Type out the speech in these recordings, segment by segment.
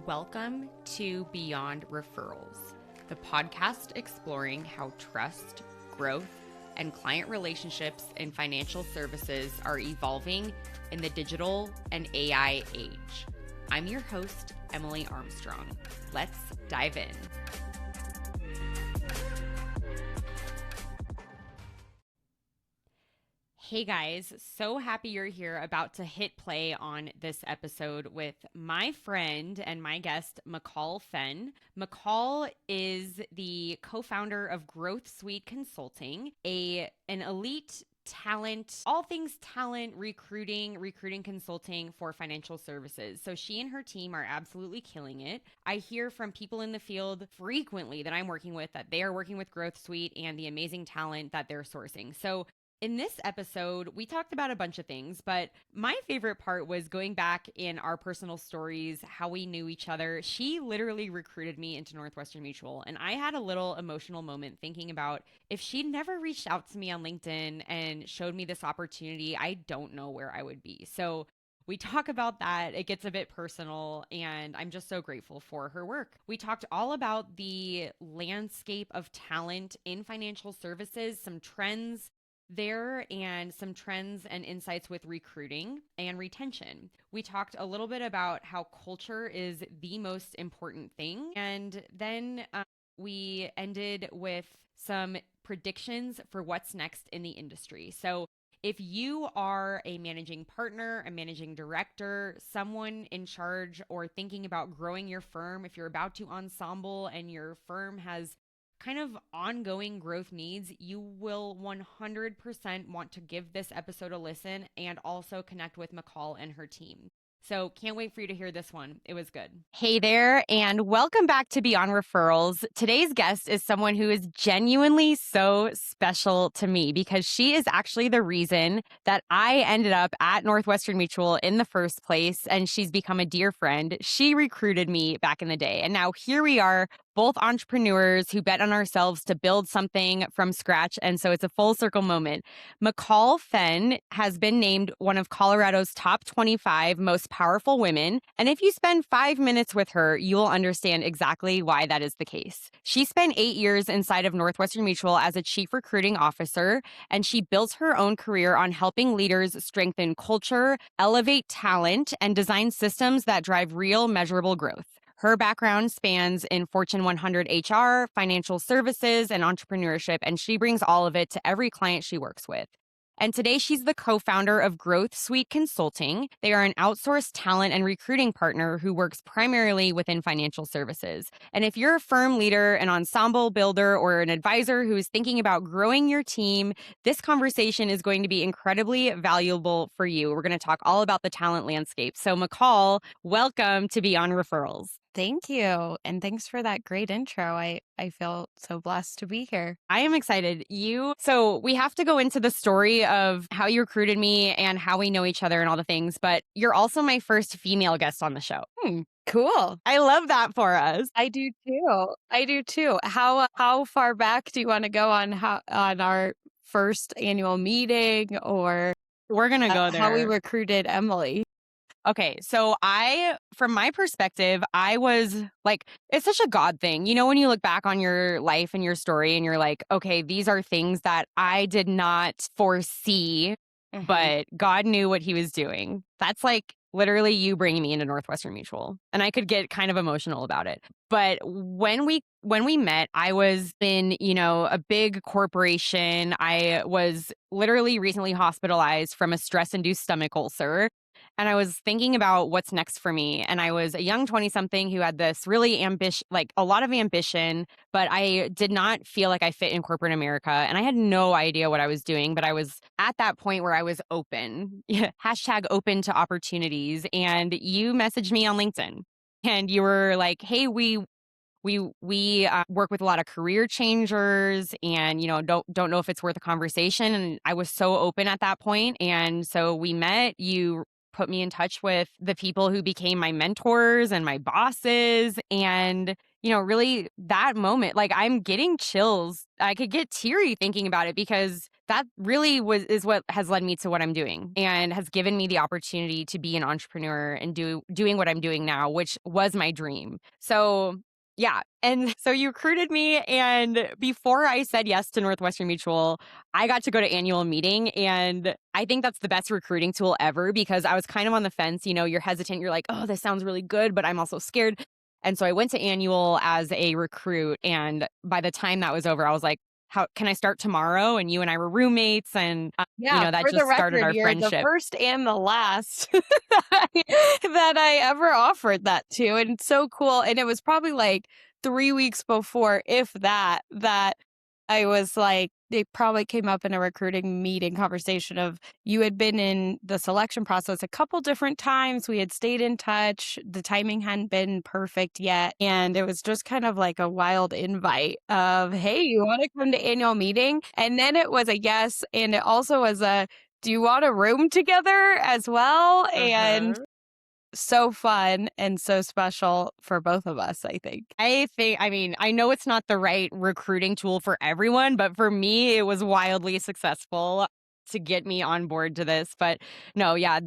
Welcome to Beyond Referrals, the podcast exploring how trust, growth, and client relationships in financial services are evolving in the digital and AI age. I'm your host, Emily Armstrong. Let's dive in. Hey guys, so happy you're here, about to hit play on this episode with my friend and my guest, McCall Fen. McCall is the co-founder of GrowthSuite Consulting, an elite talent, all things talent, recruiting consulting for financial services. So she and her team are absolutely killing it. I hear from people in the field frequently that I'm working with that they are working with GrowthSuite and the amazing talent that they're sourcing. So in this episode, we talked about a bunch of things, but my favorite part was going back in our personal stories, how we knew each other. She literally recruited me into Northwestern Mutual, and I had a little emotional moment thinking about if she'd never reached out to me on LinkedIn and showed me this opportunity, I don't know where I would be. So we talk about that. It gets a bit personal, and I'm just so grateful for her work. We talked all about the landscape of talent in financial services, some trends there, and some trends and insights with recruiting and retention. We talked a little bit about how culture is the most important thing. And then we ended with some predictions for what's next in the industry. So if you are a managing partner, a managing director, someone in charge or thinking about growing your firm, if you're about to ensemble and your firm has kind of ongoing growth needs, you will 100% want to give this episode a listen and also connect with McCall and her team. So can't wait for you to hear this one. It was good. Hey there, and welcome back to Beyond Referrals. Today's guest is someone who is genuinely so special to me because she is actually the reason that I ended up at Northwestern Mutual in the first place, and she's become a dear friend. She recruited me back in the day, and now here we are, both entrepreneurs who bet on ourselves to build something from scratch, and so it's a full circle moment. McCall Fen has been named one of Colorado's top 25 most powerful women, and if you spend 5 minutes with her, you will understand exactly why that is the case. She spent 8 years inside of Northwestern Mutual as a chief recruiting officer, and she built her own career on helping leaders strengthen culture, elevate talent, and design systems that drive real measurable growth. Her background spans in Fortune 100 HR, financial services, and entrepreneurship, and she brings all of it to every client she works with. And today she's the co-founder of GrowthSuite Consulting. They are an outsourced talent and recruiting partner who works primarily within financial services. And if you're a firm leader, an ensemble builder, or an advisor who is thinking about growing your team, this conversation is going to be incredibly valuable for you. We're going to talk all about the talent landscape. So McCall, welcome to Beyond Referrals. Thank you. And thanks for that great intro. I feel so blessed to be here. I am excited. So we have to go into the story of how you recruited me and how we know each other and all the things, but you're also my first female guest on the show. Cool. I love that for us. I do too. How far back do you want to go on our first annual meeting, or we're going to go there. How we recruited Emily? Okay, so from my perspective, I was like, it's such a God thing. You know, when you look back on your life and your story and you're like, okay, these are things that I did not foresee, but God knew what he was doing. That's like literally you bringing me into Northwestern Mutual. And I could get kind of emotional about it. But when we met, I was in, a big corporation. I was literally recently hospitalized from a stress-induced stomach ulcer. And I was thinking about what's next for me. And I was a young 20-something who had this really a lot of ambition, but I did not feel like I fit in corporate America. And I had no idea what I was doing, but I was at that point where I was open, hashtag open to opportunities. And you messaged me on LinkedIn and you were like, hey, we work with a lot of career changers and, don't know if it's worth a conversation. And I was so open at that point. And so we met. You put me in touch with the people who became my mentors and my bosses. And, really that moment, like I'm getting chills. I could get teary thinking about it because that really is what has led me to what I'm doing and has given me the opportunity to be an entrepreneur and doing what I'm doing now, which was my dream. So yeah. And so you recruited me. And before I said yes to Northwestern Mutual, I got to go to annual meeting. And I think that's the best recruiting tool ever because I was kind of on the fence. You're hesitant. You're like, oh, this sounds really good, but I'm also scared. And so I went to annual as a recruit. And by the time that was over, I was like, how can I start tomorrow? And you and I were roommates. And, Yeah, that for the just started record, our you're the friendship. first and the last that I ever offered that to. And it's so cool. And it was probably like 3 weeks before, if that, that I was like, they probably came up in a recruiting meeting conversation of you had been in the selection process a couple different times. We had stayed in touch. The timing hadn't been perfect yet. And it was just kind of like a wild invite of, hey, you want to come to annual meeting? And then it was a yes. And it also was a, do you want a room together as well? And Uh-huh. so fun and so special for both of us, I think. I know it's not the right recruiting tool for everyone, but for me, it was wildly successful to get me on board to this. But no, yeah,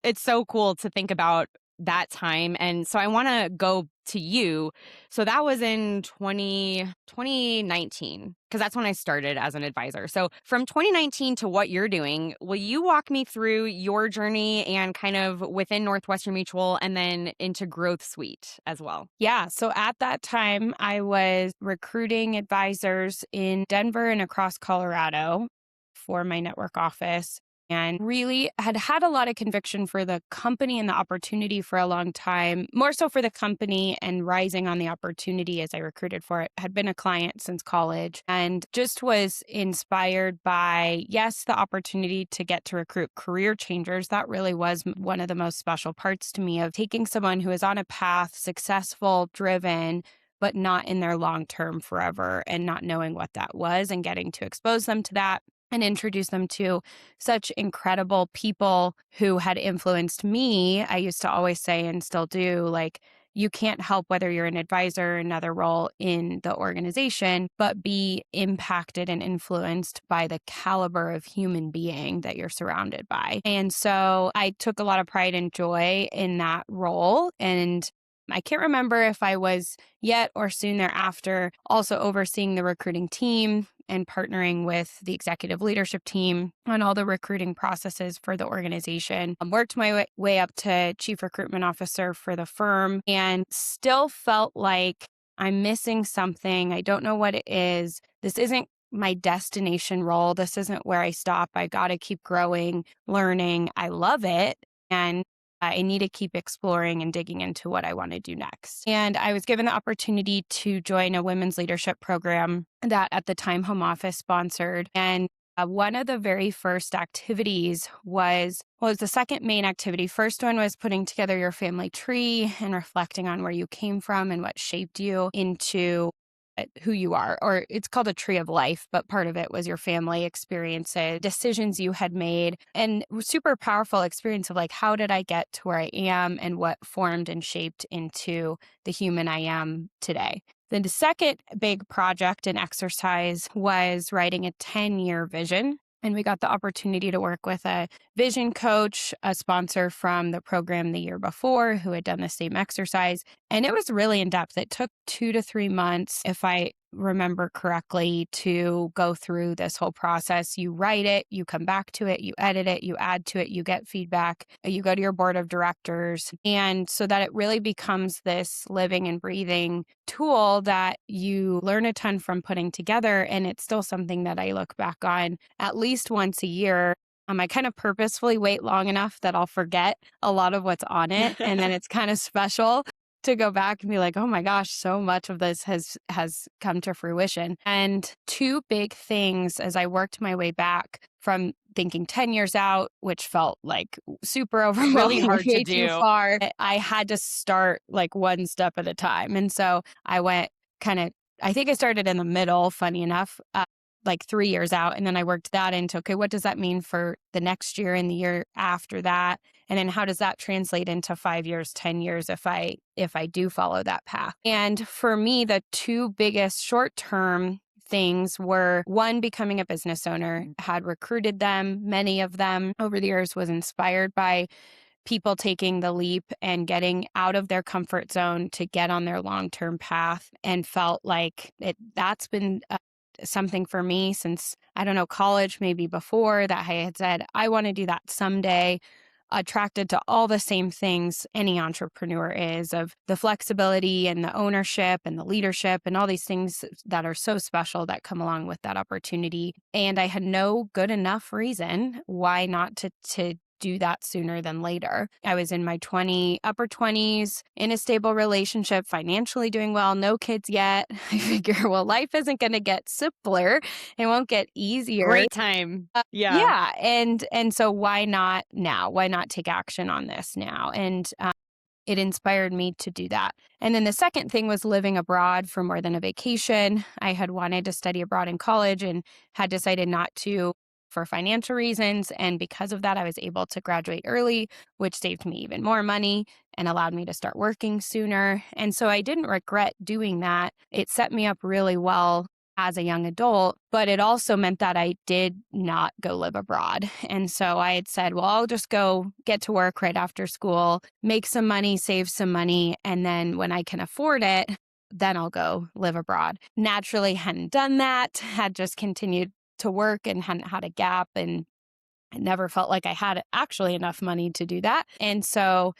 it's so cool to think about that time. And so I want to go to you. So that was in 2019, because that's when I started as an advisor. So from 2019 to what you're doing, will you walk me through your journey and kind of within Northwestern Mutual and then into GrowthSuite as well? Yeah. So at that time, I was recruiting advisors in Denver and across Colorado for my network office and really had a lot of conviction for the company and the opportunity for a long time, more so for the company and rising on the opportunity as I recruited for it. Had been a client since college and just was inspired by, yes, the opportunity to get to recruit career changers. That really was one of the most special parts to me of taking someone who is on a path, successful, driven, but not in their long term forever and not knowing what that was and getting to expose them to that and introduce them to such incredible people who had influenced me. I used to always say and still do, like, you can't help whether you're an advisor, another role in the organization, but be impacted and influenced by the caliber of human being that you're surrounded by. And so I took a lot of pride and joy in that role. And I can't remember if I was yet or soon thereafter also overseeing the recruiting team and partnering with the executive leadership team on all the recruiting processes for the organization. I worked my way up to chief recruitment officer for the firm and still felt like I'm missing something. I don't know what it is. This isn't my destination role. This isn't where I stop. I got to keep growing, learning. I love it. And I need to keep exploring and digging into what I want to do next. And I was given the opportunity to join a women's leadership program that at the time Home Office sponsored. And one of the very first activities was the second main activity. First one was putting together your family tree and reflecting on where you came from and what shaped you into who you are, or it's called a tree of life, but part of it was your family experiences, decisions you had made, and super powerful experience of like, how did I get to where I am and what formed and shaped into the human I am today. Then the second big project and exercise was writing a 10-year vision. And we got the opportunity to work with a vision coach, a sponsor from the program the year before who had done the same exercise. And it was really in depth. It took 2 to 3 months, if I remember correctly, to go through this whole process. You write it, you come back to it, you edit it, you add to it, you get feedback, you go to your board of directors. And so that it really becomes this living and breathing tool that you learn a ton from putting together. And it's still something that I look back on at least once a year. I kind of purposefully wait long enough that I'll forget a lot of what's on it. And then it's kind of special to go back and be like, oh my gosh, so much of this has come to fruition. And two big things as I worked my way back from thinking 10 years out, which felt like super overwhelming, Really hard to way too do. far. I had to start like one step at a time. And so I went I think I started in the middle, funny enough, like 3 years out. And then I worked that into, okay, what does that mean for the next year and the year after that? And then how does that translate into 5 years, 10 years if I do follow that path? And for me, the two biggest short-term things were one, becoming a business owner, had recruited them. Many of them over the years was inspired by people taking the leap and getting out of their comfort zone to get on their long-term path, and felt like that's been something for me since, I don't know, college, maybe before, that I had said, I want to do that someday. Attracted to all the same things any entrepreneur is, of the flexibility and the ownership and the leadership and all these things that are so special that come along with that opportunity. And I had no good enough reason why not to do that sooner than later. I was in my upper 20s, in a stable relationship, financially doing well, no kids yet. I figure, well, life isn't going to get simpler. It won't get easier. Great time. Yeah. Yeah. And so why not now? Why not take action on this now? And it inspired me to do that. And then the second thing was living abroad for more than a vacation. I had wanted to study abroad in college and had decided not to for financial reasons. And because of that, I was able to graduate early, which saved me even more money and allowed me to start working sooner. And so I didn't regret doing that. It set me up really well as a young adult, but it also meant that I did not go live abroad. And so I had said, well, I'll just go get to work right after school, make some money, save some money, and then when I can afford it, then I'll go live abroad. Naturally, hadn't done that, had just continued to work and hadn't had a gap, and I never felt like I had actually enough money to do that. And so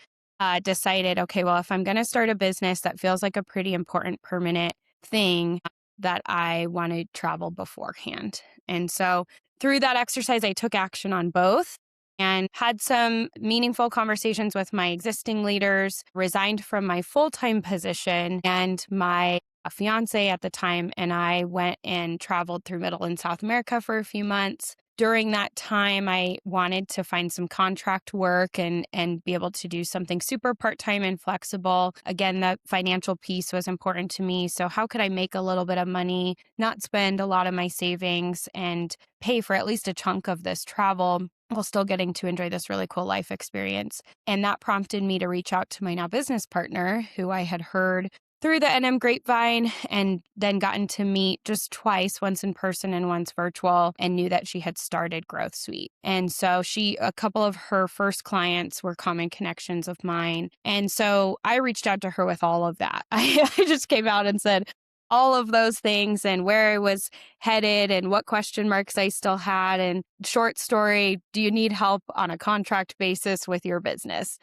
decided, okay, well, if I'm going to start a business that feels like a pretty important permanent thing, that I want to travel beforehand. And so through that exercise, I took action on both and had some meaningful conversations with my existing leaders, resigned from my full-time position, and my fiance at the time and I went and traveled through Middle and South America for a few months. During that time, I wanted to find some contract work and be able to do something super part-time and flexible. Again, the financial piece was important to me. So how could I make a little bit of money, not spend a lot of my savings, and pay for at least a chunk of this travel while still getting to enjoy this really cool life experience? And that prompted me to reach out to my now business partner, who I had heard through the NM grapevine and then gotten to meet just twice, once in person and once virtual, and knew that she had started GrowthSuite. And so a couple of her first clients were common connections of mine. And so I reached out to her with all of that. I just came out and said all of those things and where I was headed and what question marks I still had. And short story, do you need help on a contract basis with your business?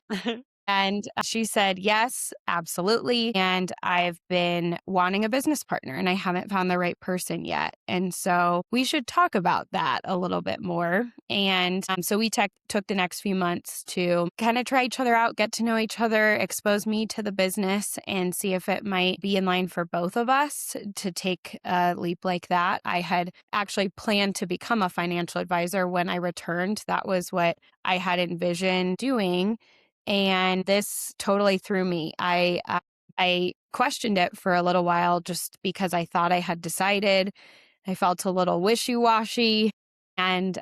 And she said, yes, absolutely. And I've been wanting a business partner and I haven't found the right person yet. And so we should talk about that a little bit more. And so we took the next few months to kind of try each other out, get to know each other, expose me to the business, and see if it might be in line for both of us to take a leap like that. I had actually planned to become a financial advisor when I returned. That was what I had envisioned doing. And this totally threw me. I questioned it for a little while just because I thought I had decided. I felt a little wishy-washy, and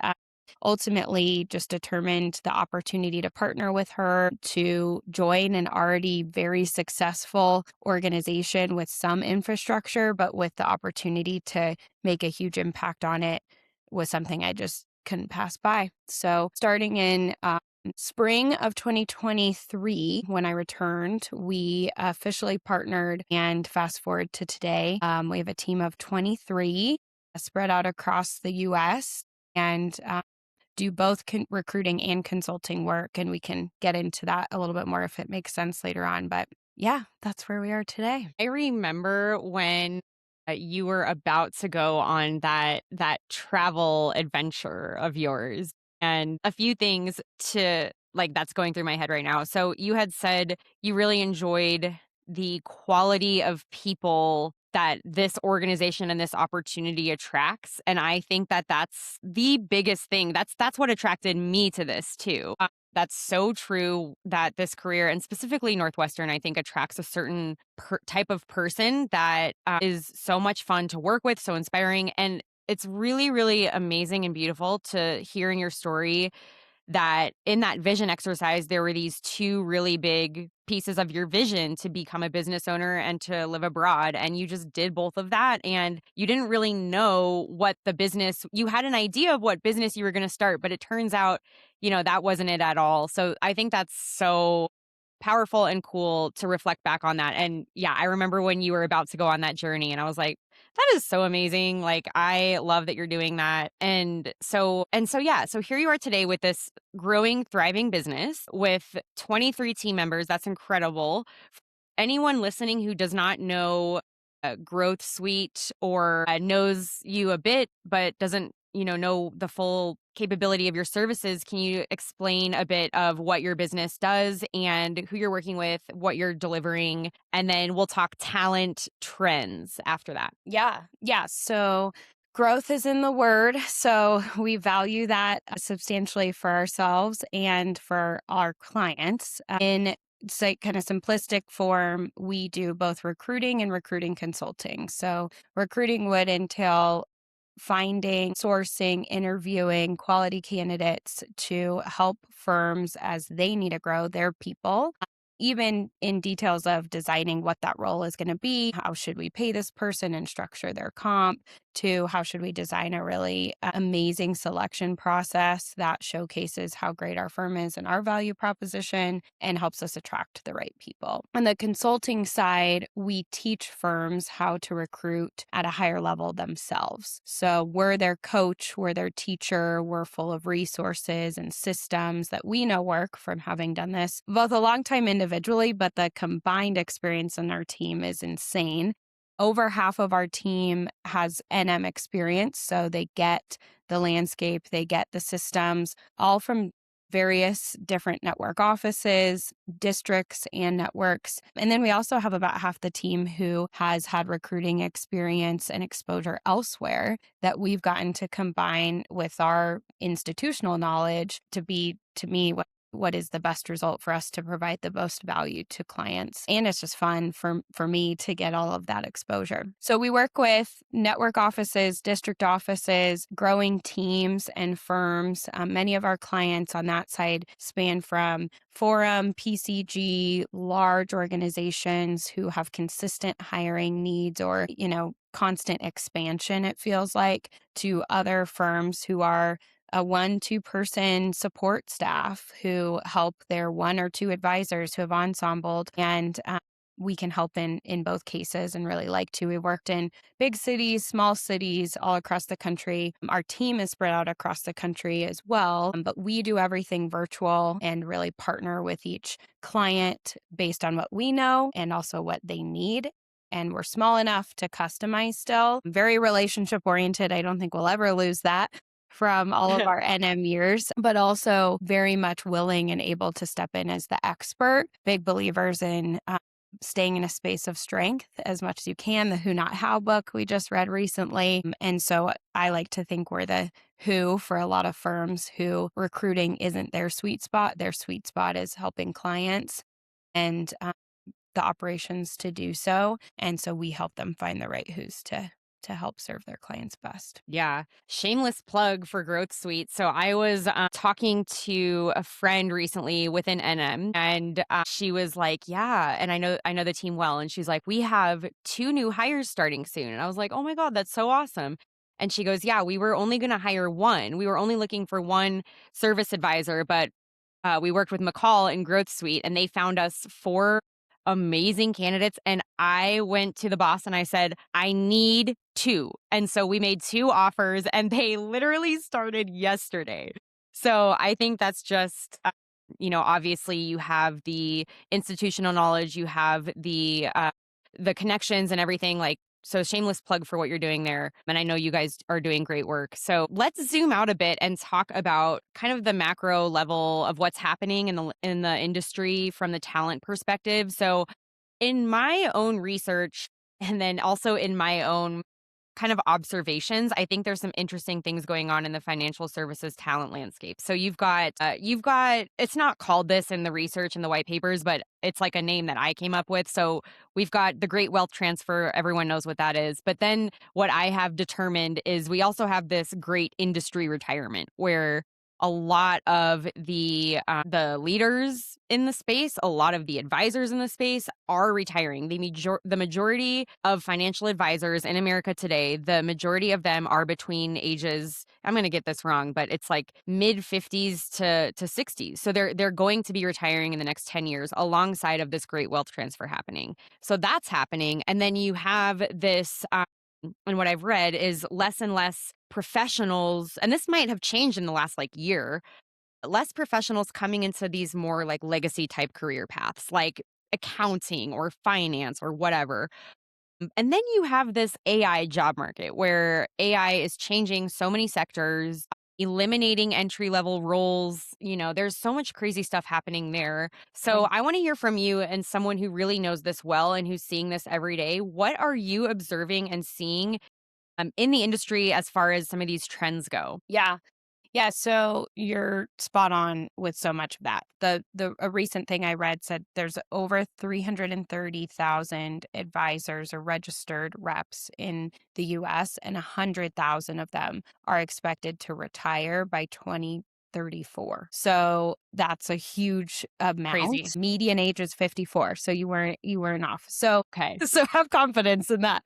ultimately just determined the opportunity to partner with her, to join an already very successful organization with some infrastructure, but with the opportunity to make a huge impact on it, was something I just couldn't pass by. So starting in spring of 2023, when I returned, we officially partnered, and fast forward to today, we have a team of 23 spread out across the US and do both recruiting and consulting work. And we can get into that a little bit more if it makes sense later on. But yeah, that's where we are today. I remember when you were about to go on that travel adventure of yours, and a few things that's going through my head right now. So you had said you really enjoyed the quality of people that this organization and this opportunity attracts, and I think that that's the biggest thing. That's what attracted me to this too. That's so true, that this career, and specifically Northwestern, I think attracts a certain type of person that is so much fun to work with, so inspiring. And it's really, really amazing and beautiful to hear in your story that in that vision exercise, there were these two really big pieces of your vision to become a business owner and to live abroad. And you just did both of that. And you didn't really know what the business, you had an idea of what business you were going to start, but it turns out, that wasn't it at all. So I think that's so powerful and cool to reflect back on that. And yeah, I remember when you were about to go on that journey and I was like, that is so amazing. Like I love that you're doing that. And so yeah, so here you are today with this growing, thriving business with 23 team members. That's incredible. Anyone listening who does not know Growth Suite or knows you a bit but doesn't know the full capability of your services, can you explain a bit of what your business does and who you're working with, what you're delivering, and then we'll talk talent trends after that. Yeah. So growth is in the word. So we value that substantially for ourselves and for our clients. In kind of simplistic form, we do both recruiting and recruiting consulting. So recruiting would entail finding, sourcing, interviewing quality candidates to help firms as they need to grow their people, even in details of designing what that role is going to be. How should we pay this person and structure their comp? To how should we design a really amazing selection process that showcases how great our firm is and our value proposition and helps us attract the right people. On the consulting side, we teach firms how to recruit at a higher level themselves. So we're their coach, we're their teacher, we're full of resources and systems that we know work from having done this both a long time individually, but the combined experience in our team is insane. Over half of our team has NM experience, so they get the landscape, they get the systems, all from various different network offices, districts, and networks. And then we also have about half the team who has had recruiting experience and exposure elsewhere that we've gotten to combine with our institutional knowledge to be, to me, what is the best result for us to provide the most value to clients. And it's just fun for me to get all of that exposure. So we work with network offices, district offices, growing teams and firms. Many of our clients on that side span from Forum, PCG, large organizations who have consistent hiring needs or, constant expansion, it feels like, to other firms who are a 1-2 person support staff who help their 1 or 2 advisors who have ensembled. And we can help in both cases and really like to. We worked in big cities, small cities, all across the country. Our team is spread out across the country as well, but we do everything virtual and really partner with each client based on what we know and also what they need. And we're small enough to customize still. Very relationship oriented. I don't think we'll ever lose that from all of our NM years, but also very much willing and able to step in as the expert. Big believers in staying in a space of strength as much as you can. The Who Not How book we just read recently. And so I like to think we're the who for a lot of firms who recruiting isn't their sweet spot. Their sweet spot is helping clients and the operations to do so. And so we help them find the right who's to help serve their clients best. Yeah. Shameless plug for Growth Suite. So I was talking to a friend recently within NM and she was like, yeah, and I know the team well. And she's like, we have 2 new hires starting soon. And I was like, oh my God, that's so awesome. And she goes, yeah, we were only going to hire 1. We were only looking for 1 service advisor, but we worked with McCall and Growth Suite and they found us 4 amazing candidates. And I went to the boss and I said, I need 2. And so we made 2 offers and they literally started yesterday. So I think that's just, obviously you have the institutional knowledge, you have the connections and everything. So shameless plug for what you're doing there. And I know you guys are doing great work. So let's zoom out a bit and talk about kind of the macro level of what's happening in the industry from the talent perspective. So in my own research and then also in my own kind of observations, I think there's some interesting things going on in the financial services talent landscape. So you've got it's not called this in the research and the white papers, but it's like a name that I came up with. So we've got the great wealth transfer. Everyone knows what that is. But then what I have determined is we also have this great industry retirement where a lot of the leaders in the space, a lot of the advisors in the space are retiring. The majority of financial advisors in America today, the majority of them are between ages, I'm going to get this wrong, but it's like mid 50s to 60s. So they're going to be retiring in the next 10 years alongside of this great wealth transfer happening. So that's happening. And then you have this and what I've read is less and less professionals, and this might have changed in the last like year, less professionals coming into these more like legacy type career paths, like accounting or finance or whatever. And then you have this AI job market where AI is changing so many sectors, eliminating entry level roles. There's so much crazy stuff happening there. So I want to hear from you and someone who really knows this well and who's seeing this every day. What are you observing and seeing in the industry as far as some of these trends go? Yeah. Yeah, so you're spot on with so much of that. A recent thing I read said there's over 330,000 advisors or registered reps in the US, and 100,000 of them are expected to retire by 2034. So that's a huge Crazy. amount. Median age is 54, so you weren't off. So Okay. so have confidence in that.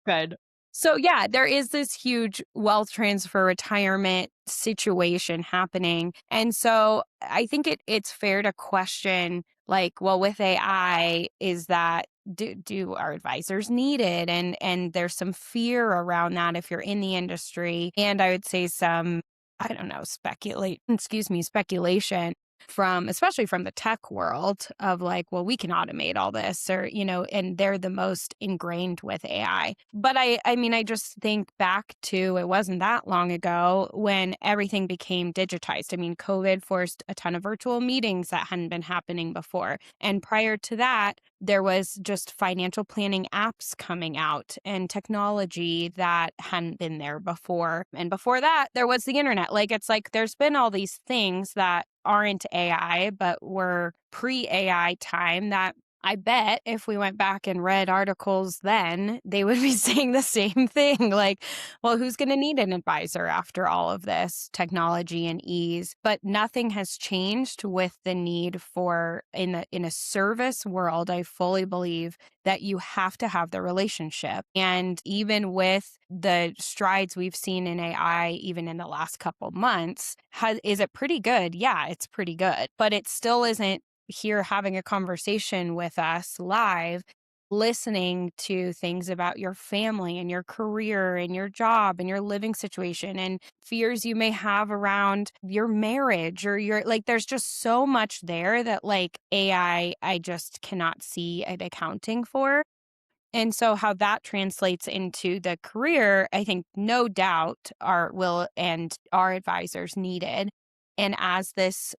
Good. So yeah, there is this huge wealth transfer retirement situation happening. And so I think it's fair to question, like, well, with AI, is that do our advisors need it? And there's some fear around that if you're in the industry. And I would say some, I don't know, speculation from, especially from the tech world, of like, well, we can automate all this, or, and they're the most ingrained with AI. But I mean, I just think back to, it wasn't that long ago when everything became digitized. I mean, COVID forced a ton of virtual meetings that hadn't been happening before. And prior to that, there was just financial planning apps coming out and technology that hadn't been there before. And before that, there was the internet. Like, it's like there's been all these things that aren't AI, but were pre AI time, that I bet if we went back and read articles then, they would be saying the same thing. Like, well, who's going to need an advisor after all of this technology and ease? But nothing has changed with the need for, in a service world, I fully believe that you have to have the relationship. And even with the strides we've seen in AI, even in the last couple months, is it pretty good? Yeah, it's pretty good, but it still isn't here having a conversation with us live, listening to things about your family and your career and your job and your living situation and fears you may have around your marriage or your, like, there's just so much there that, like, AI, I just cannot see it accounting for. And so how that translates into the career, I think no doubt our advisors needed. And as this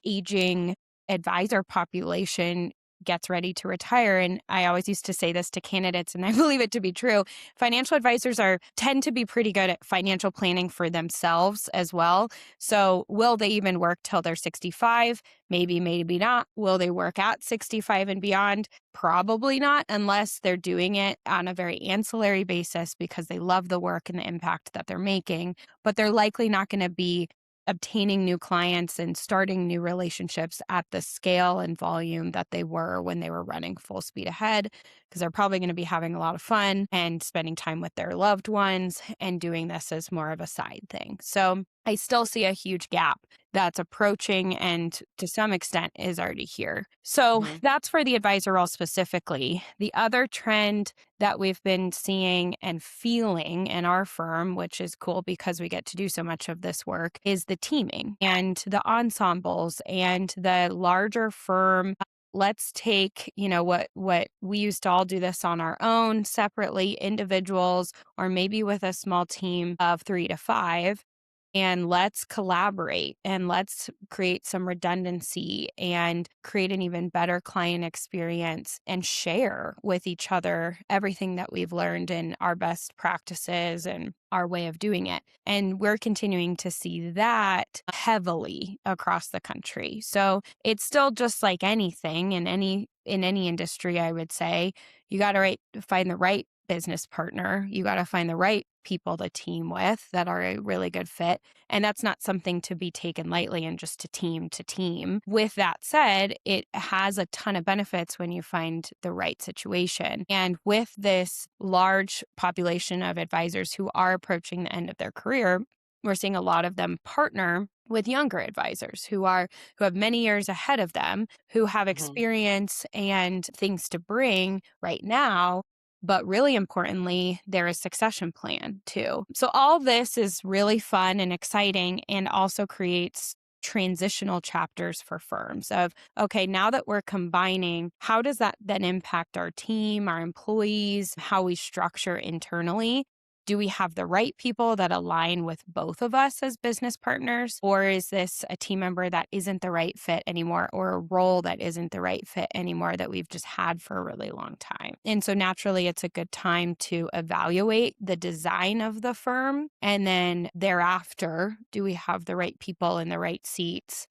aging advisor population gets ready to retire, and I always used to say this to candidates, and I believe it to be true, financial advisors tend to be pretty good at financial planning for themselves as well. So will they even work till they're 65? Maybe, maybe not. Will they work at 65 and beyond? Probably not, unless they're doing it on a very ancillary basis because they love the work and the impact that they're making. But they're likely not going to be obtaining new clients and starting new relationships at the scale and volume that they were when they were running full speed ahead, because they're probably going to be having a lot of fun and spending time with their loved ones and doing this as more of a side thing. So I still see a huge gap that's approaching and to some extent is already here. So Mhm. that's for the advisor role specifically. The other trend that we've been seeing and feeling in our firm, which is cool because we get to do so much of this work, is the teaming and the ensembles and the larger firm. Let's take, what we used to all do this on our own, separately, individuals, or maybe with a small team of 3 to 5, and let's collaborate and let's create some redundancy and create an even better client experience and share with each other everything that we've learned and our best practices and our way of doing it. And we're continuing to see that heavily across the country. So it's still just like anything in any industry, I would say. You got to find the right business partner. You got to find the right people to team with that are a really good fit. And that's not something to be taken lightly and just to team. With that said, it has a ton of benefits when you find the right situation. And with this large population of advisors who are approaching the end of their career, we're seeing a lot of them partner with younger advisors who have many years ahead of them, who have Mhm. experience and things to bring right now. But really importantly, there is succession plan too. So all this is really fun and exciting and also creates transitional chapters for firms of, okay, now that we're combining, how does that then impact our team, our employees, how we structure internally? Do we have the right people that align with both of us as business partners? Or is this a team member that isn't the right fit anymore, or a role that isn't the right fit anymore that we've just had for a really long time? And so naturally, it's a good time to evaluate the design of the firm. And then thereafter, do we have the right people in the right seats?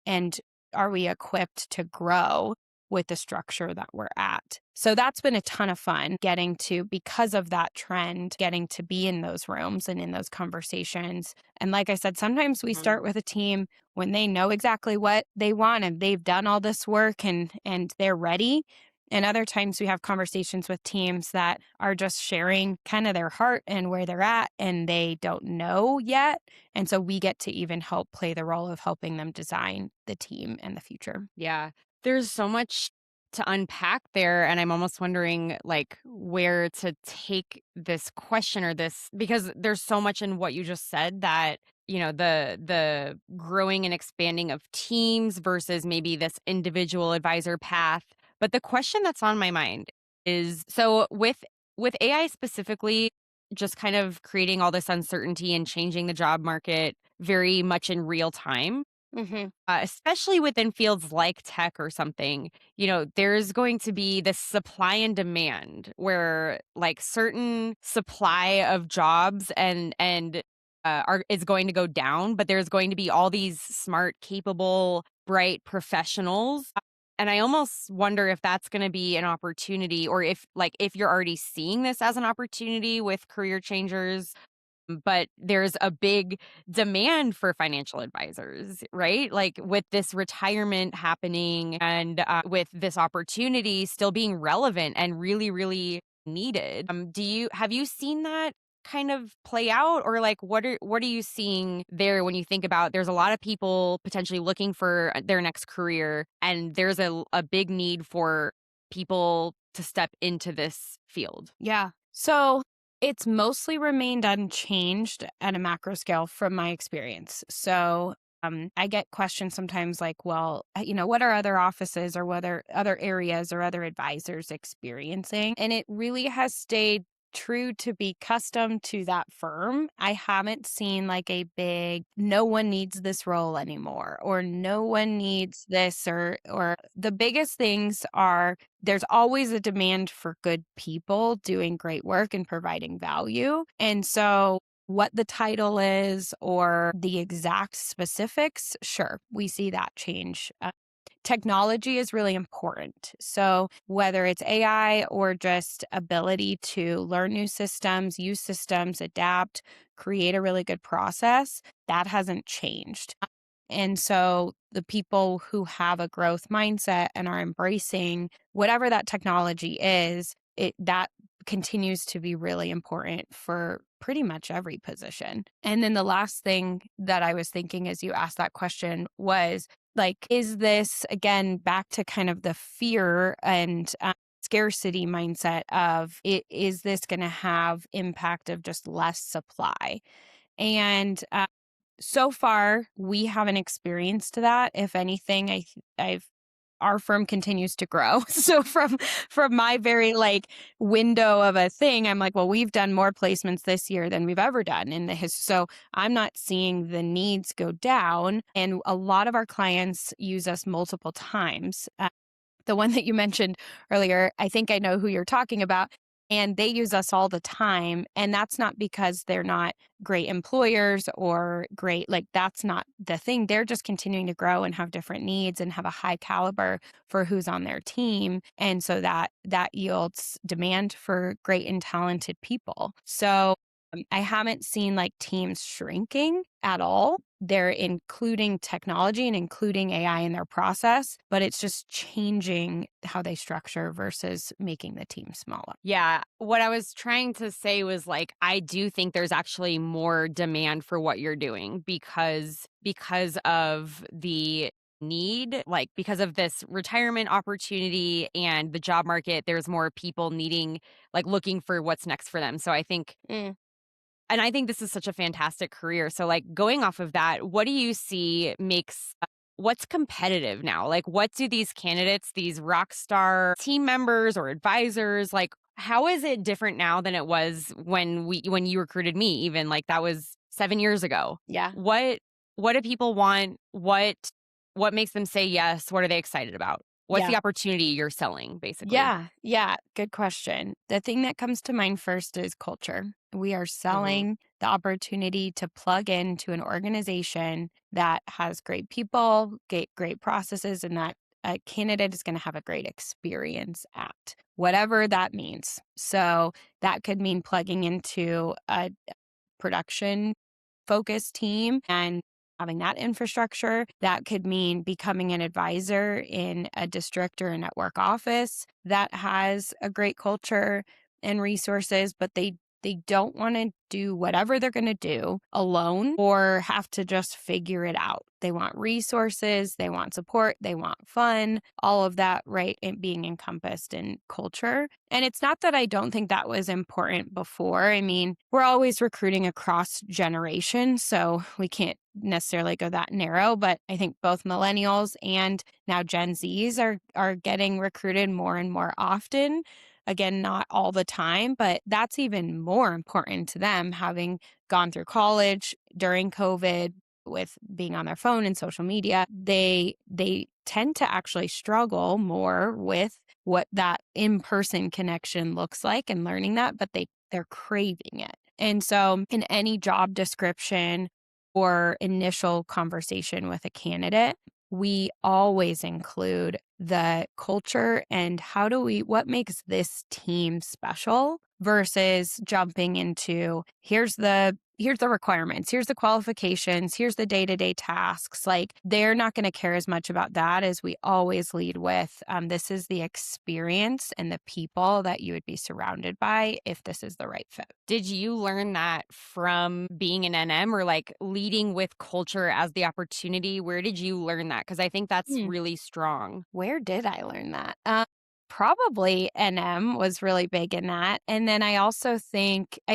And are we equipped to grow with the structure that we're at? So that's been a ton of fun because of that trend, getting to be in those rooms and in those conversations. And like I said, sometimes we Mhm. start with a team when they know exactly what they want and they've done all this work and they're ready. And other times we have conversations with teams that are just sharing kind of their heart and where they're at and they don't know yet. And so we get to even help play the role of helping them design the team and the future. Yeah. There's so much to unpack there. And I'm almost wondering, like, where to take this question or this, because there's so much in what you just said that, the growing and expanding of teams versus maybe this individual advisor path. But the question that's on my mind is, so with AI specifically, just kind of creating all this uncertainty and changing the job market very much in real time, Hmm. especially within fields like tech or something, there's going to be this supply and demand where like certain supply of jobs and are is going to go down, but there's going to be all these smart, capable, bright professionals. And I almost wonder if that's going to be an opportunity, or if you're already seeing this as an opportunity with career changers, but there's a big demand for financial advisors, right? Like with this retirement happening and with this opportunity still being relevant and really, really needed. Have you seen that kind of play out, or like what are you seeing there when you think about there's a lot of people potentially looking for their next career and there's a big need for people to step into this field? Yeah. So it's mostly remained unchanged at a macro scale from my experience. So I get questions sometimes like, well, what are other offices or whether other areas or other advisors experiencing? And it really has stayed true to be custom to that firm. I haven't seen like a big, no one needs this role anymore, or no one needs this, or the biggest things are there's always a demand for good people doing great work and providing value. And so, what the title is or the exact specifics, sure, we see that change. Technology is really important. So, whether it's AI or just ability to learn new systems, use systems, adapt, create a really good process, that hasn't changed. And so the people who have a growth mindset and are embracing whatever that technology is, that continues to be really important for pretty much every position. And then the last thing that I was thinking as you asked that question was like, is this again back to kind of the fear and scarcity mindset of is this going to have impact of just less supply? And so far, we haven't experienced that. If anything, I've our firm continues to grow. So from my very like window of a thing, I'm like, well, we've done more placements this year than we've ever done in the history. So I'm not seeing the needs go down. And a lot of our clients use us multiple times. The one that you mentioned earlier, I think I know who you're talking about. And they use us all the time. And that's not because they're not great employers or great, like, that's not the thing. They're just continuing to grow and have different needs and have a high caliber for who's on their team. And so that yields demand for great and talented people. So I haven't seen like teams shrinking at all. They're including technology and including AI in their process, but it's just changing how they structure versus making the team smaller. Yeah. What I was trying to say was like, I do think there's actually more demand for what you're doing because of the need, like because of this retirement opportunity and the job market, there's more people needing, like looking for what's next for them. So I think Mm. and I think this is such a fantastic career. So, like, going off of that, what do you see makes what's competitive now? Like, what do these candidates, these rock star team members or advisors, like, how is it different now than it was when you recruited me? Even like that was 7 years ago. Yeah. What what do people want? What makes them say yes? What are they excited about? What's Yeah. the opportunity you're selling, basically? Yeah. Yeah. Good question. The thing that comes to mind first is culture. We are Hmm. selling the opportunity to plug into an organization that has great people, great processes, and that a candidate is going to have a great experience at whatever that means. So that could mean plugging into a production focused team and having that infrastructure. That could mean becoming an advisor in a district or a network office that has a great culture and resources, but they don't want to do whatever they're going to do alone or have to just figure it out. They want resources, they want support, they want fun, all of that, right? And being encompassed in culture. And it's not that I don't think that was important before. I mean, we're always recruiting across generations, so we can't necessarily go that narrow, but I think both millennials and now Gen Zs are getting recruited more and more often. Again, not all the time, but that's even more important to them having gone through college during COVID with being on their phone and social media. They tend to actually struggle more with what that in-person connection looks like and learning that, but they're craving it. And so in any job description or initial conversation with a candidate, we always include the culture and what makes this team special versus jumping into here's the requirements, here's the qualifications, here's the day-to-day tasks. Like they're not going to care as much about that as we always lead with this is the experience and the people that you would be surrounded by if this is the right fit. Did you learn that from being an NM or like leading with culture as the opportunity? Where did you learn that? Because I think that's really strong. Where did I learn that? Probably NM was really big in that. And then I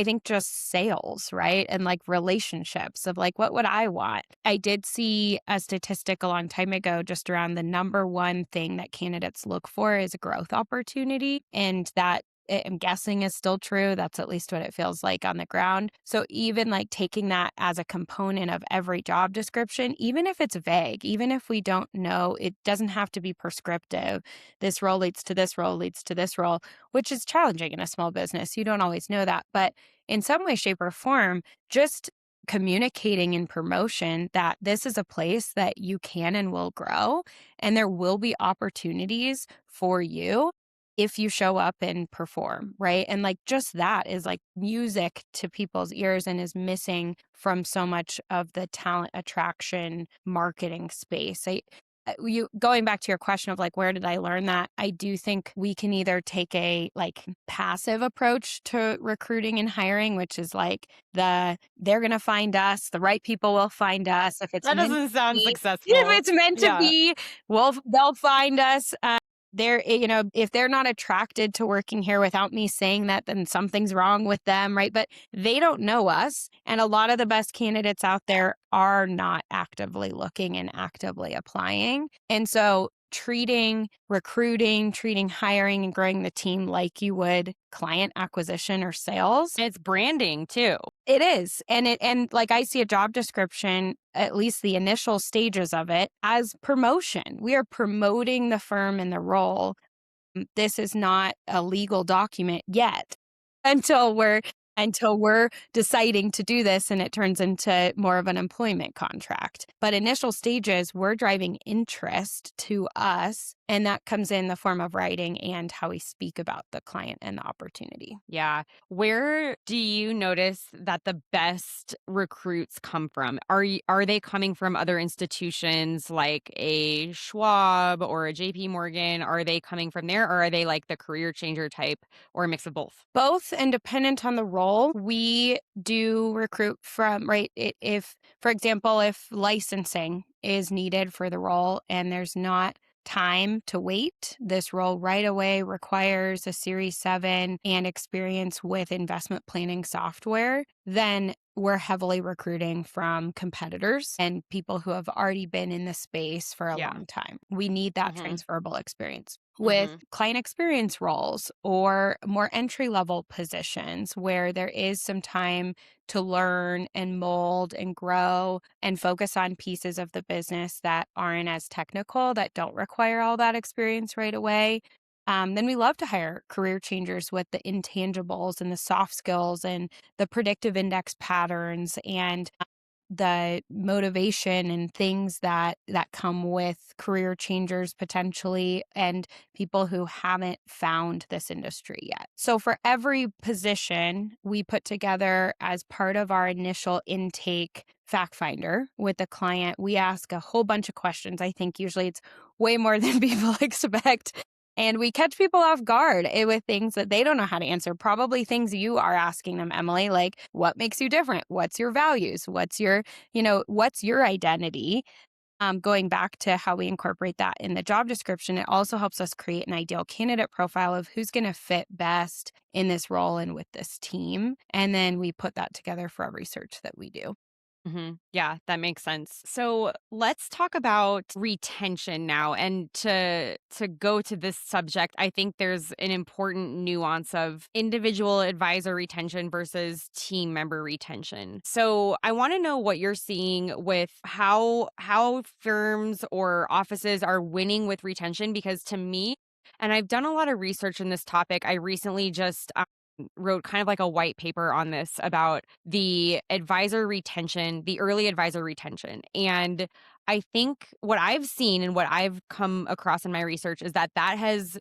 think just sales, right? And like relationships of like, what would I want? I did see a statistic a long time ago just around the number one thing that candidates look for is a growth opportunity. And that I'm guessing is still true. That's at least what it feels like on the ground. So even like taking that as a component of every job description, even if it's vague, even if we don't know, it doesn't have to be prescriptive. This role leads to this role leads to this role, which is challenging in a small business. You don't always know that. But in some way, shape, or form, just communicating in promotion that this is a place that you can and will grow, and there will be opportunities for you if you show up and perform, right? And like just that is like music to people's ears and is missing from so much of the talent attraction marketing space. You going back to your question of like where did I learn that? I do think we can either take a like passive approach to recruiting and hiring, which is like they're going to find us, the right people will find us if it's That meant to doesn't sound be. If successful. it's meant to Yeah. be, they'll find us. If they're not attracted to working here without me saying that, then something's wrong with them, right? But they don't know us. And a lot of the best candidates out there are not actively looking and actively applying. And so treating hiring and growing the team like you would client acquisition or sales. And it's branding too. It is. And like I see a job description, at least the initial stages of it, as promotion. We are promoting the firm and the role. This is not a legal document yet until we're deciding to do this and it turns into more of an employment contract. But initial stages, we're driving interest to us And that comes in the form of writing and how we speak about the client and the opportunity. Yeah. Where do you notice that the best recruits come from? Are they coming from other institutions like a Schwab or a JP Morgan? Are they coming from there, or are they like the career changer type, or a mix of both? Both, and dependent on the role, we do recruit from, right? If, for example, if licensing is needed for the role and there's not time to wait, this role right away requires a Series 7 and experience with investment planning software, then we're heavily recruiting from competitors and people who have already been in the space for a Yeah. long time. We need that Mhm. transferable experience. With Mhm. client experience roles or more entry level positions where there is some time to learn and mold and grow and focus on pieces of the business that aren't as technical, that don't require all that experience right away. Then we love to hire career changers with the intangibles and the soft skills and the predictive index patterns and the motivation and things that come with career changers potentially, and people who haven't found this industry yet. So for every position we put together as part of our initial intake fact finder with the client, we ask a whole bunch of questions. I think usually it's way more than people expect, and we catch people off guard with things that they don't know how to answer. Probably things you are asking them, Emily, like what makes you different? What's your values? What's your identity? Going back to how we incorporate that in the job description, it also helps us create an ideal candidate profile of who's going to fit best in this role and with this team. And then we put that together for every search that we do. Yeah, that makes sense. So let's talk about retention now. And to go to this subject, I think there's an important nuance of individual advisor retention versus team member retention. So I want to know what you're seeing with how firms or offices are winning with retention, because to me, and I've done a lot of research in this topic. I recently just wrote kind of like a white paper on this about the advisor retention, the early advisor retention. And I think what I've seen and what I've come across in my research is that that has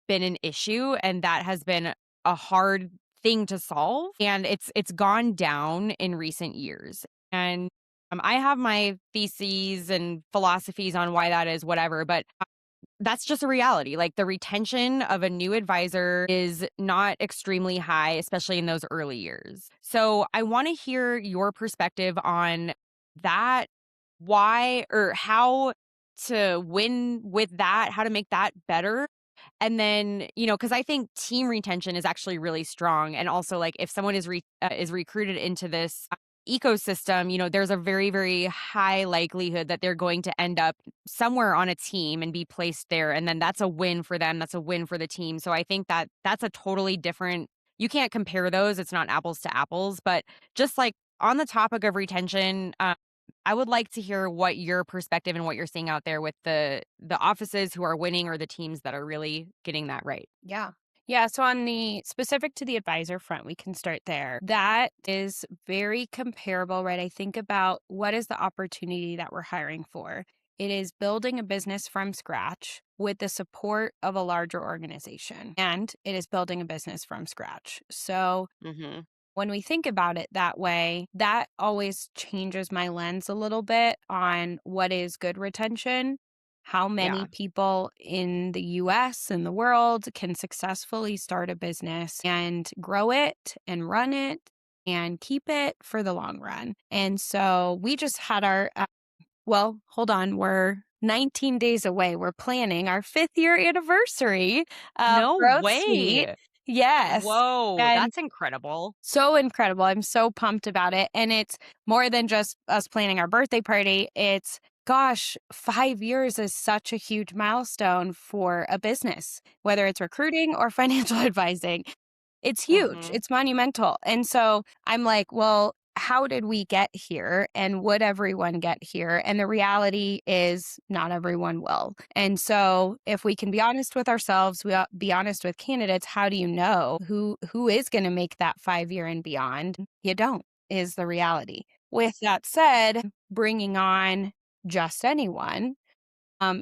been an issue, and that has been a hard thing to solve, and it's gone down in recent years. And I have my theses and philosophies on why that is, whatever, but that's just a reality. Like, the retention of a new advisor is not extremely high, especially in those early years. So I want to hear your perspective on that, why or how to win with that, how to make that better. And then, because I think team retention is actually really strong. And also, like, if someone is recruited into this ecosystem, there's a very, very high likelihood that they're going to end up somewhere on a team and be placed there. And then that's a win for them. That's a win for the team. So I think that that's a totally different, you can't compare those. It's not apples to apples. But just like on the topic of retention, I would like to hear what your perspective and what you're seeing out there with the offices who are winning or the teams that are really getting that right. Yeah. Yeah. So, on the specific to the advisor front, we can start there. That is very comparable, right? I think about what is the opportunity that we're hiring for. It is building a business from scratch with the support of a larger organization, and it is building a business from scratch. So, Mhm. when we think about it that way, that always changes my lens a little bit on what is good retention. How many Yeah. people in the US and the world can successfully start a business and grow it and run it and keep it for the long run? And so we just had well, hold on, we're 19 days away. We're planning our 5th year anniversary of No GrowthSuite. way. Yes. Whoa, And that's incredible. so incredible. I'm so pumped about it. And it's more than just us planning our birthday party. It's, gosh, 5 years is such a huge milestone for a business, whether it's recruiting or financial advising. It's huge, Mhm. it's monumental. And so I'm like, well, how did we get here? And would everyone get here? And the reality is, not everyone will. And so, if we can be honest with ourselves, we ought be honest with candidates. How do you know who is going to make that 5 year and beyond? You don't, is the reality. With that said, bringing on just anyone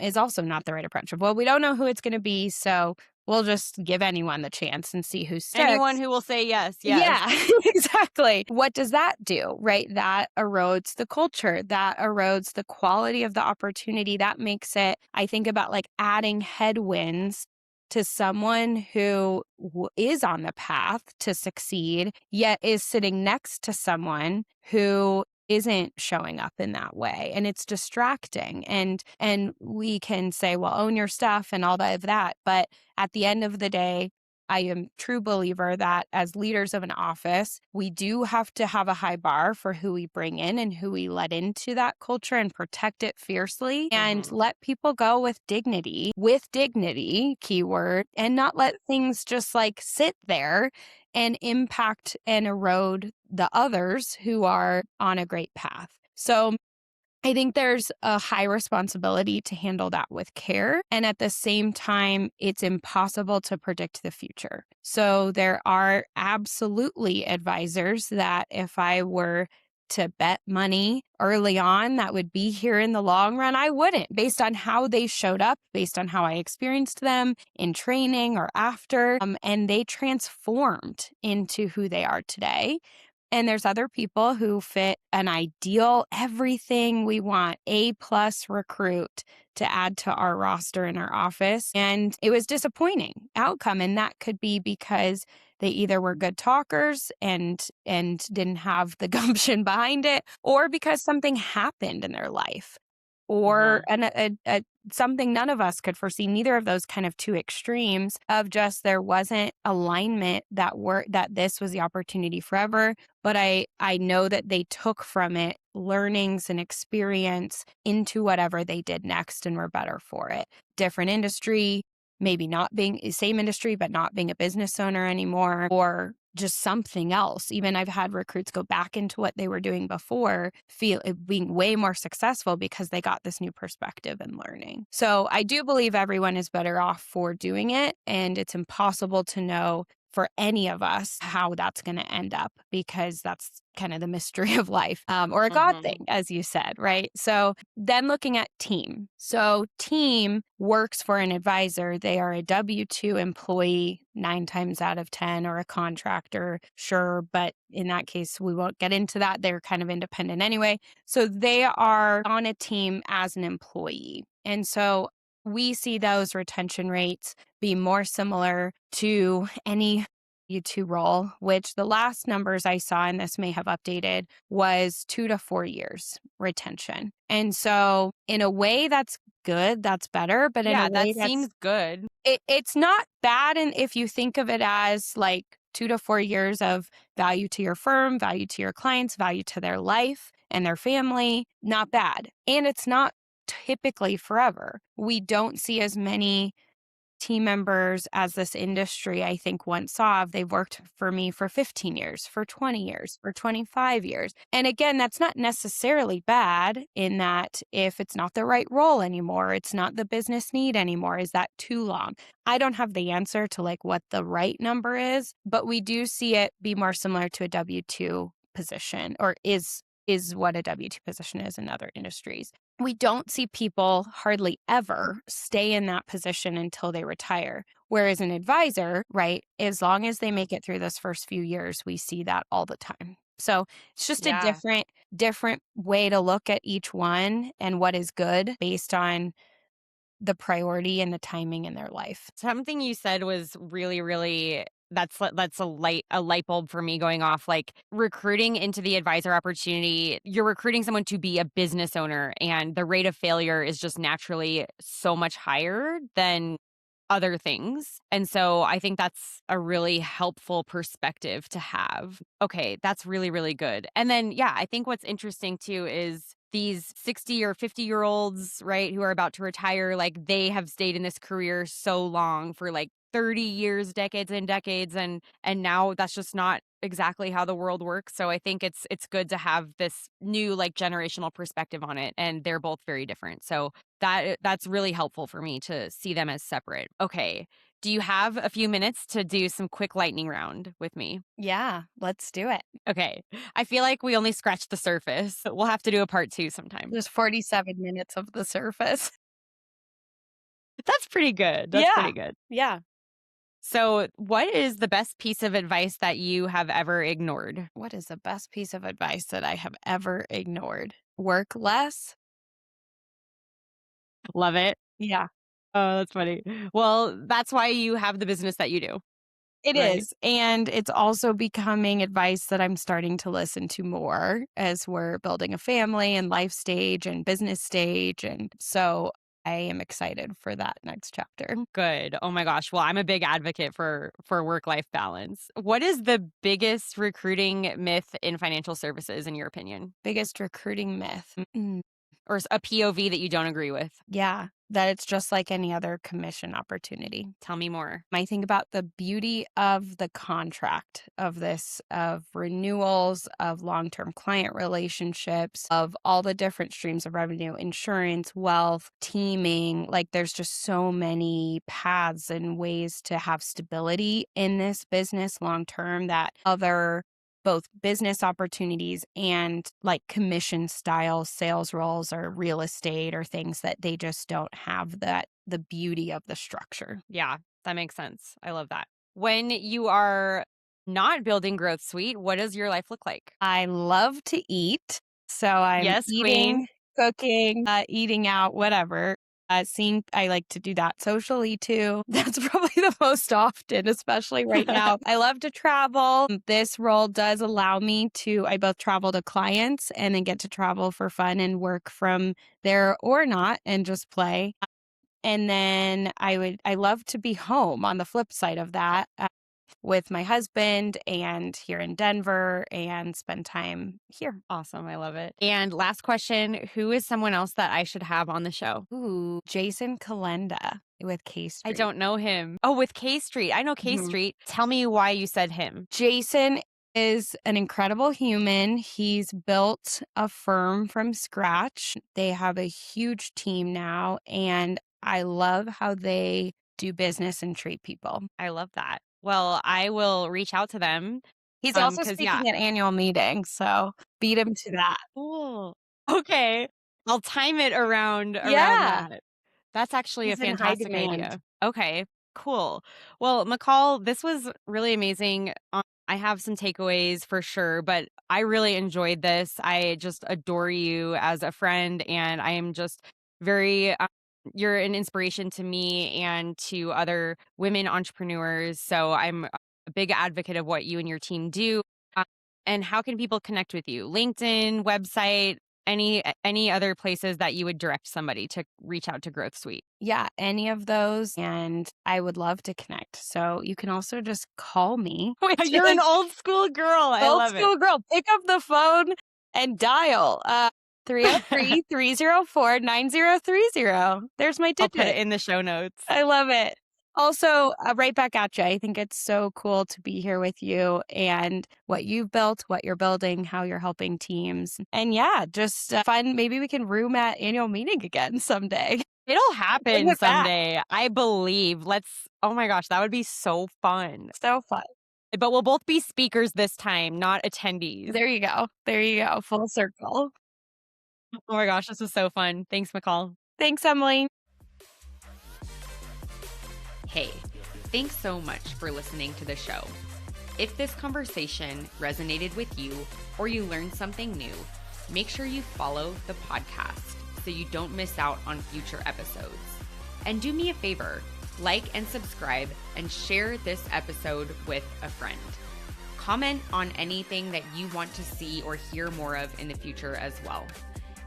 is also not the right approach. Well, we don't know who it's going to be, so we'll just give anyone the chance and see who Anyone sticks. who will say yes, yes. Yeah, exactly. What does that do, right? That erodes the culture, that erodes the quality of the opportunity. That makes it, I think about like adding headwinds to someone who is on the path to succeed, yet is sitting next to someone who isn't showing up in that way, and it's distracting. And we can say, well, own your stuff and all of that, but at the end of the day, I am a true believer that as leaders of an office, we do have to have a high bar for who we bring in and who we let into that culture and protect it fiercely and Mhm. let people go with dignity, keyword, and not let things just like sit there and impact and erode the others who are on a great path. So I think there's a high responsibility to handle that with care. And at the same time, it's impossible to predict the future. So there are absolutely advisors that if I were to bet money early on that would be here in the long run, I wouldn't, based on how they showed up, based on how I experienced them in training or after. And they transformed into who they are today. And there's other people who fit an ideal, everything we want, A plus recruit to add to our roster in our office. And it was disappointing outcome. And that could be because they either were good talkers and didn't have the gumption behind it, or because something happened in their life, or Mhm. something none of us could foresee. Neither of those kind of two extremes of just there wasn't alignment that this was the opportunity forever. But I know that they took from it learnings and experience into whatever they did next and were better for it. Different industry, maybe not being same industry, but not being a business owner anymore, or just something else. Even I've had recruits go back into what they were doing before, feel it being way more successful because they got this new perspective and learning. So I do believe everyone is better off for doing it. And it's impossible to know for any of us how that's going to end up, because that's kind of the mystery of life, or a God thing, Mhm. as you said, right? So then looking at team. So team works for an advisor. They are a W-2 employee 9 times out of 10, or a contractor, sure. But in that case, we won't get into that. They're kind of independent anyway. So they are on a team as an employee. And so we see those retention rates be more similar to any U2 role, which the last numbers I saw, and this may have updated, was 2 to 4 years retention. And so in a way that's good, that's better, but in a Yeah, that way seems good. it's not bad. And if you think of it as like 2 to 4 years of value to your firm, value to your clients, value to their life and their family, not bad. And it's not typically forever. We don't see as many team members as this industry, I think, once saw. They've worked for me for 15 years, for 20 years, for 25 years. And again, that's not necessarily bad, in that if it's not the right role anymore, it's not the business need anymore, is that too long? I don't have the answer to like what the right number is, but we do see it be more similar to a W-2 position, or is what a W-2 position is in other industries. We don't see people hardly ever stay in that position until they retire. Whereas an advisor, right, as long as they make it through those first few years, we see that all the time. So it's just a Yeah. different way to look at each one and what is good based on the priority and the timing in their life. Something you said was really, really that's a light bulb for me going off. Like, recruiting into the advisor opportunity, you're recruiting someone to be a business owner, and the rate of failure is just naturally so much higher than other things. And so I think that's a really helpful perspective to have. Okay, that's really, really good. And then, yeah, I think what's interesting too is these 60 or 50-year-olds, right, who are about to retire, like they have stayed in this career so long for like 30 years, decades and decades, and now that's just not exactly how the world works. So I think it's good to have this new like generational perspective on it, and they're both very different. So that's really helpful for me to see them as separate. Okay. Do you have a few minutes to do some quick lightning round with me? Yeah, let's do it. Okay. I feel like we only scratched the surface. We'll have to do a part 2 sometime. There's 47 minutes of the surface. That's pretty good. That's Yeah. pretty good. Yeah. So, what is the best piece of advice that you have ever ignored? What is the best piece of advice that I have ever ignored? Work less. Love it. Yeah. Oh, that's funny. Well, that's why you have the business that you do, It right? is. And it's also becoming advice that I'm starting to listen to more as we're building a family and life stage and business stage. And so I am excited for that next chapter. Good. Oh my gosh. Well, I'm a big advocate for work-life balance. What is the biggest recruiting myth in financial services in your opinion? Biggest recruiting myth. Or a POV that you don't agree with? Yeah, that it's just like any other commission opportunity. Tell me more. I think about the beauty of the contract of this, of renewals, of long term client relationships, of all the different streams of revenue, insurance, wealth, teaming. Like there's just so many paths and ways to have stability in this business long term that other both business opportunities and like commission style sales roles or real estate or things that they just don't have that the beauty of the structure. Yeah, that makes sense. I love that. When you are not building Growth Suite, what does your life look like? I love to eat. So I'm Yes, eating, queen. cooking, eating out, whatever. I like to do that socially too. That's probably the most often, especially right now. I love to travel. This role does allow me to, I both travel to clients and then get to travel for fun and work from there or not and just play. And then I love to be home on the flip side of that with my husband and here in Denver and spend time here. Awesome. I love it. And last question, who is someone else that I should have on the show? Ooh, Jason Kalenda with K I Street. don't know him. Oh, with K Street. I know K Mhm. Street. Tell me why you said him. Jason is an incredible human. He's built a firm from scratch. They have a huge team now, and I love how they do business and treat people. I love that. Well, I will reach out to them. He's also Because yeah. speaking at annual meetings, so beat him to that. Cool. Okay. I'll time it around Yeah, that. That's actually a he's in high fantastic demand. idea. Okay, cool. Well, McCall, this was really amazing. I have some takeaways for sure, but I really enjoyed this. I just adore you as a friend, and I am just very, you're an inspiration to me and to other women entrepreneurs. So I'm a big advocate of what you and your team do. Uh, And how can people connect with you? LinkedIn, website, any other places that you would direct somebody to reach out to Growth Suite? Yeah, any of those, and I would love to connect. So you can also just call me, which You're an is old school girl. I old love it. school girl. Pick up the phone and dial 303-304-9030. There's my I'll put it digit. in the show notes. I love it. Also, right back at you. I think it's so cool to be here with you and what you've built, what you're building, how you're helping teams. And yeah, just fun. Maybe we can room at annual meeting again someday. It'll Bring happen it back. someday. I believe. Oh my gosh, that would be so fun. So fun. But we'll both be speakers this time, not attendees. There you go. There you go. Full circle. Oh my gosh, this was so fun. Thanks, McCall. Thanks, Emily. Hey, thanks so much for listening to the show. If this conversation resonated with you or you learned something new, make sure you follow the podcast so you don't miss out on future episodes. And do me a favor, like and subscribe and share this episode with a friend. Comment on anything that you want to see or hear more of in the future as well.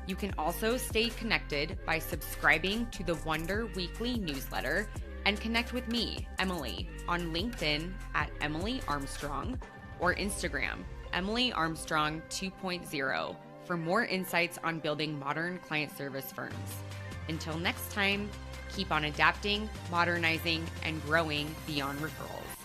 You can also stay connected by subscribing to the Wonder Weekly newsletter and connect with me, Emily, on LinkedIn at Emily Armstrong or Instagram, Emily Armstrong 2.0 for more insights on building modern client service firms. Until next time, keep on adapting, modernizing, and growing beyond referrals.